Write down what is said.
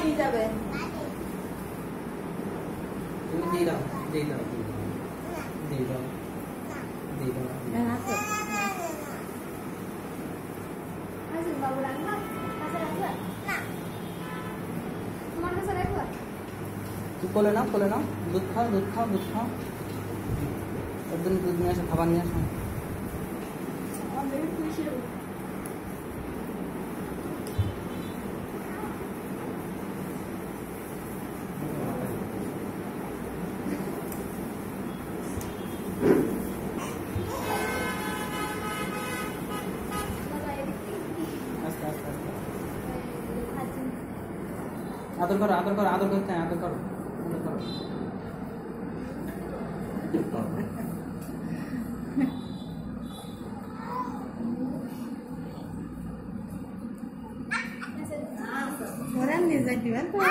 নিয়ে যাবে তুমি দিয়ে দাও দিয়ে দাও দিয়ে দাও দিয়ে দাও রাখো আচ্ছা বাবু রাখবা কাছে রাখবা না তোমার কাছে রাখবা তুই কোলে নাও দুধ খাও একদিন দুধ নিয়ে আসো খাবার নিয়ে আসো অলরেডি খুশি হই आदर करते हैं आदर करो orang ni jadi apa?